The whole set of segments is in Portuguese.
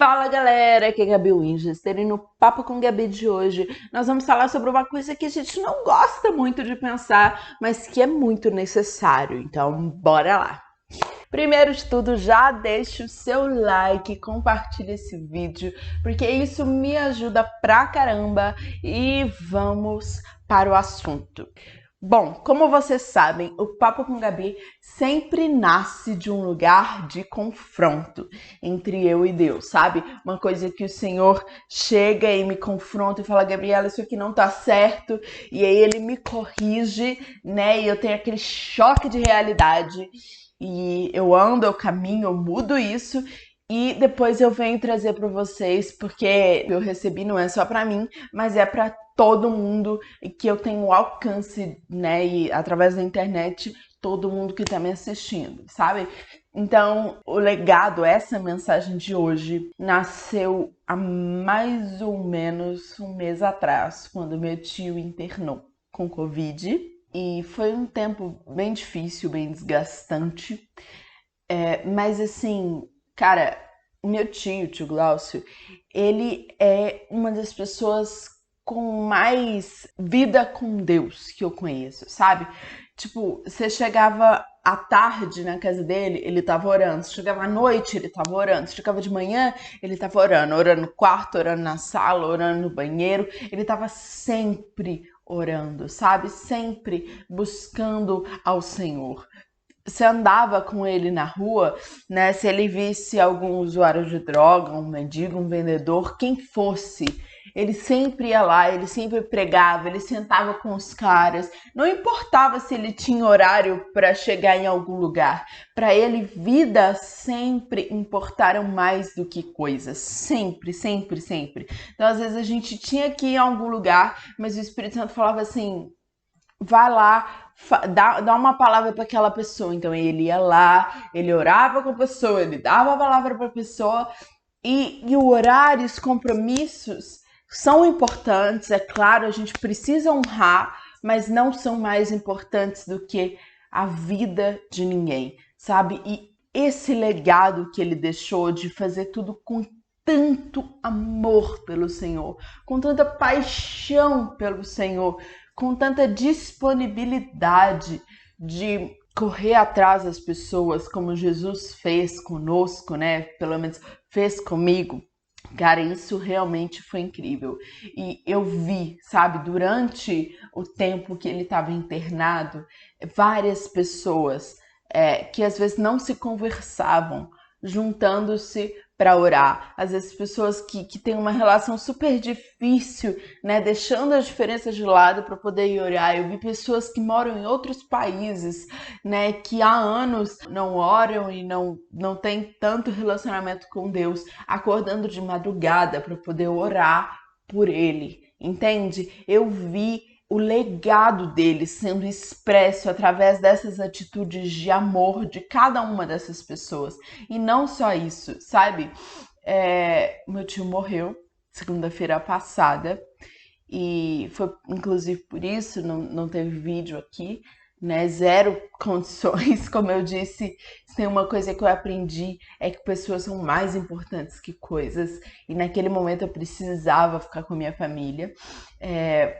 Fala galera, aqui é a Gabi Winchester e no Papo com Gabi de hoje nós vamos falar sobre uma coisa que a gente não gosta muito de pensar, mas que é muito necessário, então bora lá! Primeiro de tudo, já deixa o seu like, compartilha esse vídeo, porque isso me ajuda pra caramba e vamos para o assunto. Bom, como vocês sabem, o Papo com Gabi sempre nasce de um lugar de confronto entre eu e Deus, sabe? Uma coisa que o Senhor chega e me confronta e fala, Gabriela, isso aqui não tá certo, e aí ele me corrige, né? E eu tenho aquele choque de realidade, e eu ando, eu caminho, eu mudo isso, e depois eu venho trazer para vocês, porque eu recebi não é só para mim, mas é para todo mundo que eu tenho alcance, né, e através da internet, todo mundo que tá me assistindo, sabe? Então, o legado, essa mensagem de hoje, nasceu há mais ou menos um mês atrás, quando meu tio internou com Covid. E foi um tempo bem difícil, bem desgastante. Mas assim, cara, o meu tio, o tio Glaucio, ele é uma das pessoas com mais vida com Deus que eu conheço, sabe? Tipo, você chegava à tarde na casa dele, ele tava orando. Você chegava à noite, ele tava orando. Você chegava de manhã, ele tava orando. Orando no quarto, orando na sala, orando no banheiro. Ele tava sempre orando, sabe? Sempre buscando ao Senhor. Você andava com ele na rua, né? Se ele visse algum usuário de droga, um mendigo, um vendedor, quem fosse, ele sempre ia lá, ele sempre pregava, ele sentava com os caras. Não importava se ele tinha horário para chegar em algum lugar. Para ele, vida sempre importaram mais do que coisas. Sempre, sempre, sempre. Então, às vezes a gente tinha que ir a algum lugar, mas o Espírito Santo falava assim: vai lá, dá uma palavra para aquela pessoa. Então ele ia lá, ele orava com a pessoa, ele dava a palavra para a pessoa. E o horário, os compromissos são importantes, é claro, a gente precisa honrar, mas não são mais importantes do que a vida de ninguém, sabe? E esse legado que ele deixou de fazer tudo com tanto amor pelo Senhor, com tanta paixão pelo Senhor, com tanta disponibilidade de correr atrás das pessoas, como Jesus fez conosco, né? Pelo menos fez comigo. Cara, isso realmente foi incrível. E eu vi, sabe, durante o tempo que ele estava internado, várias pessoas que às vezes não se conversavam, juntando-se para orar. Às vezes pessoas que têm uma relação super difícil, né, deixando as diferenças de lado para poder ir orar. Eu vi pessoas que moram em outros países, né, que há anos não oram e não têm tanto relacionamento com Deus, acordando de madrugada para poder orar por ele. Entende? Eu vi o legado dele sendo expresso através dessas atitudes de amor de cada uma dessas pessoas. E não só isso, sabe? Meu tio morreu segunda-feira passada e foi inclusive por isso, não teve vídeo aqui, né? Zero condições, como eu disse. Se tem uma coisa que eu aprendi é que pessoas são mais importantes que coisas, e naquele momento eu precisava ficar com a minha família.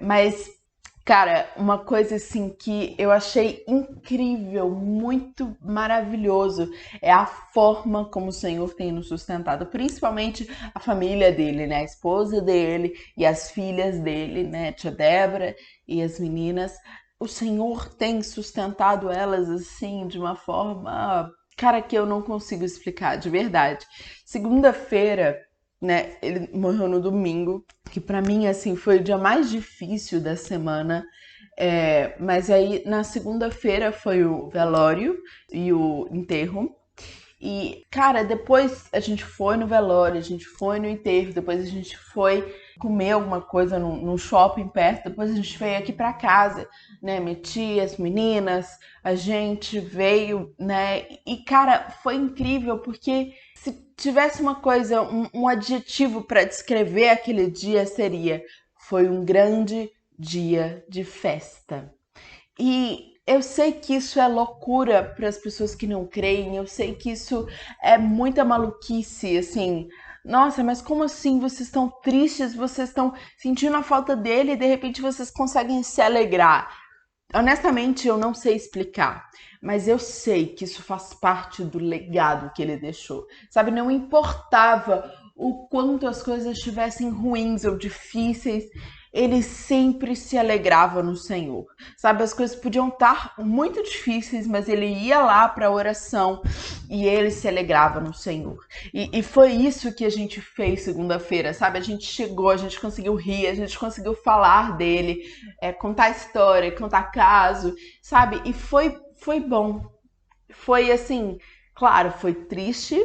Mas cara, uma coisa assim que eu achei incrível, muito maravilhoso, é a forma como o Senhor tem nos sustentado, principalmente a família dele, né? A esposa dele e as filhas dele, né? Tia Débora e as meninas. O Senhor tem sustentado elas assim de uma forma, cara, que eu não consigo explicar, de verdade. Segunda-feira, né? Ele morreu no domingo, que pra mim, assim, foi o dia mais difícil da semana. Mas aí, na segunda-feira, foi o velório e o enterro. E, cara, depois a gente foi no velório, a gente foi no enterro, depois a gente foi comer alguma coisa no shopping perto, depois a gente veio aqui pra casa, né? Minha tia, as meninas, a gente veio, né? E, cara, foi incrível porque se tivesse uma coisa, um adjetivo para descrever aquele dia seria: foi um grande dia de festa. E eu sei que isso é loucura para as pessoas que não creem, eu sei que isso é muita maluquice, assim, Nossa, mas como assim? Vocês estão tristes, vocês estão sentindo a falta dele e de repente vocês conseguem se alegrar. Honestamente, eu não sei explicar, mas eu sei que isso faz parte do legado que ele deixou. Sabe, não importava o quanto as coisas estivessem ruins ou difíceis, ele sempre se alegrava no Senhor. Sabe, as coisas podiam estar muito difíceis, mas ele ia lá para a oração e ele se alegrava no Senhor. E foi isso que a gente fez segunda-feira, sabe? A gente chegou, a gente conseguiu rir, a gente conseguiu falar dele, contar história, contar caso, sabe? E foi bom. Foi assim, claro, foi triste,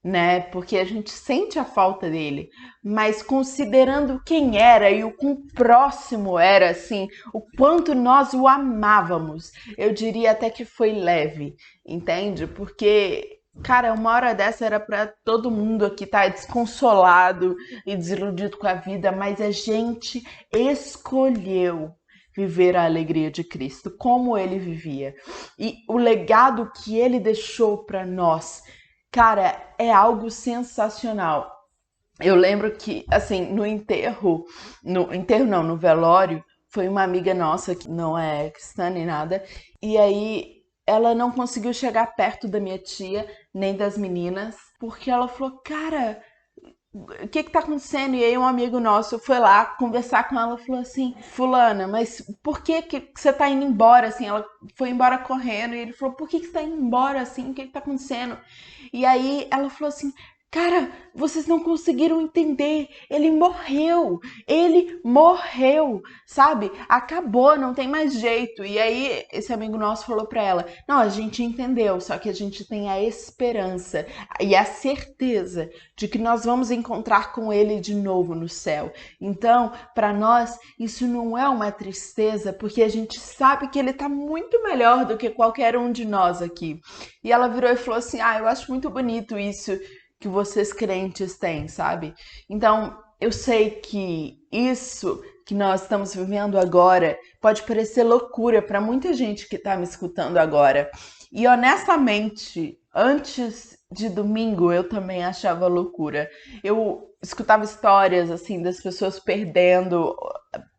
né? Porque a gente sente a falta dele, mas considerando quem era e o quão próximo era, assim, o quanto nós o amávamos, eu diria até que foi leve, entende? Porque cara, uma hora dessa era para todo mundo aqui estar desconsolado e desiludido com a vida, mas a gente escolheu viver a alegria de Cristo, como ele vivia. E o legado que ele deixou para nós, cara, é algo sensacional. Eu lembro que, assim, no velório, foi uma amiga nossa que não é cristã nem nada, e aí ela não conseguiu chegar perto da minha tia, nem das meninas, porque ela falou, cara, o que tá acontecendo? E aí um amigo nosso foi lá conversar com ela e falou assim, fulana, mas por que você tá indo embora, assim? Ela foi embora correndo e ele falou, por que você tá indo embora, assim? O que tá acontecendo? E aí ela falou assim, cara, vocês não conseguiram entender, ele morreu, sabe? Acabou, não tem mais jeito. E aí esse amigo nosso falou pra ela, não, a gente entendeu, só que a gente tem a esperança e a certeza de que nós vamos encontrar com ele de novo no céu. Então, para nós, isso não é uma tristeza, porque a gente sabe que ele tá muito melhor do que qualquer um de nós aqui. E ela virou e falou assim, eu acho muito bonito isso que vocês crentes têm, sabe? Então, eu sei que isso que nós estamos vivendo agora pode parecer loucura para muita gente que está me escutando agora. E honestamente, antes de domingo eu também achava loucura. Eu escutava histórias assim das pessoas perdendo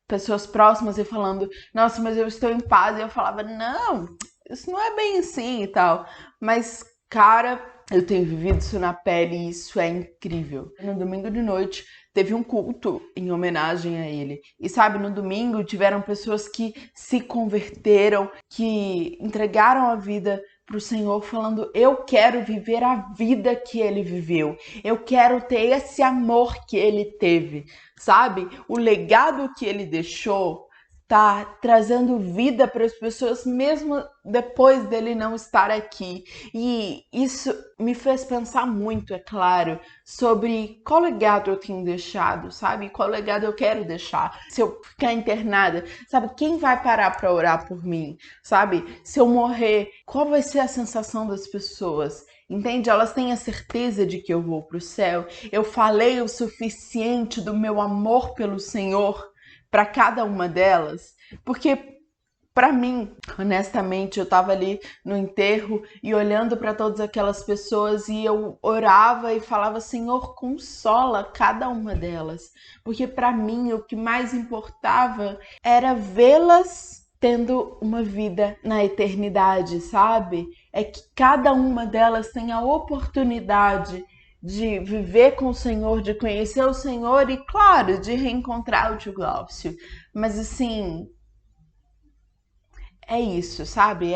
pessoas próximas e falando, nossa, mas eu estou em paz. E eu falava, não, isso não é bem assim e tal. Mas, cara, eu tenho vivido isso na pele e isso é incrível. No domingo de noite teve um culto em homenagem a ele. E sabe, no domingo tiveram pessoas que se converteram, que entregaram a vida para o Senhor, falando, eu quero viver a vida que ele viveu. Eu quero ter esse amor que ele teve, sabe? O legado que ele deixou tá trazendo vida para as pessoas mesmo depois dele não estar aqui. E isso me fez pensar muito, é claro, sobre qual legado eu tenho deixado, sabe? Qual legado eu quero deixar. Se eu ficar internada, sabe? Quem vai parar para orar por mim, sabe? Se eu morrer, qual vai ser a sensação das pessoas? Entende? Elas têm a certeza de que eu vou para o céu. Eu falei o suficiente do meu amor pelo Senhor para cada uma delas, porque para mim, honestamente, eu tava ali no enterro e olhando para todas aquelas pessoas e eu orava e falava, Senhor, consola cada uma delas, porque para mim o que mais importava era vê-las tendo uma vida na eternidade, sabe? É que cada uma delas tenha a oportunidade de viver com o Senhor, de conhecer o Senhor e, claro, de reencontrar o tio Glaucio. Mas, assim, é isso, sabe?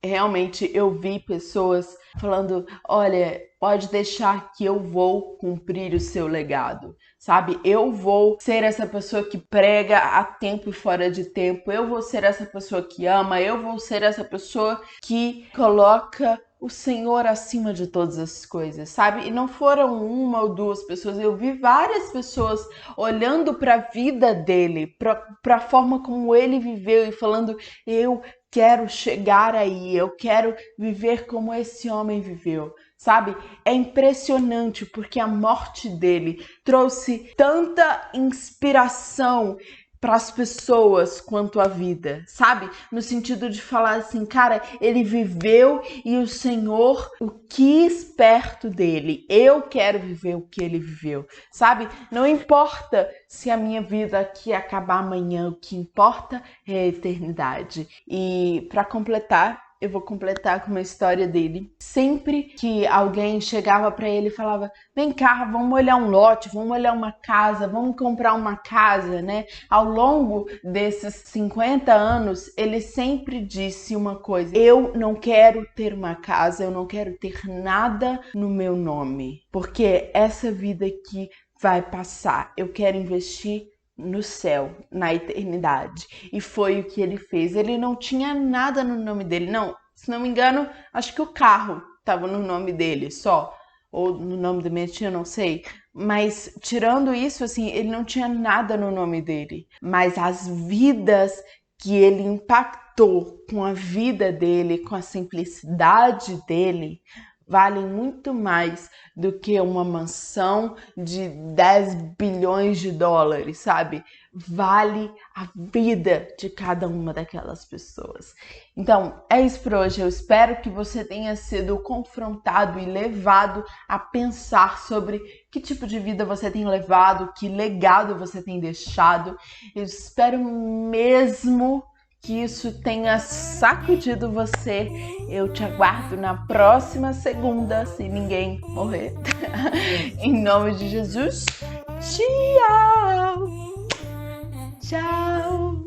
Realmente eu vi pessoas falando, olha, pode deixar que eu vou cumprir o seu legado, sabe? Eu vou ser essa pessoa que prega a tempo e fora de tempo, eu vou ser essa pessoa que ama, eu vou ser essa pessoa que coloca o Senhor acima de todas as coisas, sabe? E não foram uma ou duas pessoas, eu vi várias pessoas olhando para a vida dele, para a forma como ele viveu e falando, eu quero chegar aí, eu quero viver como esse homem viveu, sabe? É impressionante porque a morte dele trouxe tanta inspiração para as pessoas quanto à vida, sabe? No sentido de falar assim, cara, ele viveu e o Senhor o quis perto dele. Eu quero viver o que ele viveu, sabe? Não importa se a minha vida aqui acabar amanhã, o que importa é a eternidade. E para completar, eu vou completar com uma história dele. Sempre que alguém chegava para ele e falava, vem cá, vamos olhar um lote, vamos olhar uma casa, vamos comprar uma casa, né? Ao longo desses 50 anos, ele sempre disse uma coisa, eu não quero ter uma casa, eu não quero ter nada no meu nome, porque essa vida aqui vai passar, eu quero investir no céu, na eternidade. E foi o que ele fez. Ele não tinha nada no nome dele, não. Se não me engano, acho que o carro estava no nome dele só, ou no nome da minha tia, não sei. Mas tirando isso, assim, ele não tinha nada no nome dele. Mas as vidas que ele impactou com a vida dele, com a simplicidade dele, valem muito mais do que uma mansão de 10 bilhões de dólares, sabe? Vale a vida de cada uma daquelas pessoas. Então, é isso por hoje. Eu espero que você tenha sido confrontado e levado a pensar sobre que tipo de vida você tem levado, que legado você tem deixado. Eu espero mesmo que isso tenha sacudido você. Eu te aguardo na próxima segunda, se ninguém morrer. Em nome de Jesus. Tchau! Tchau!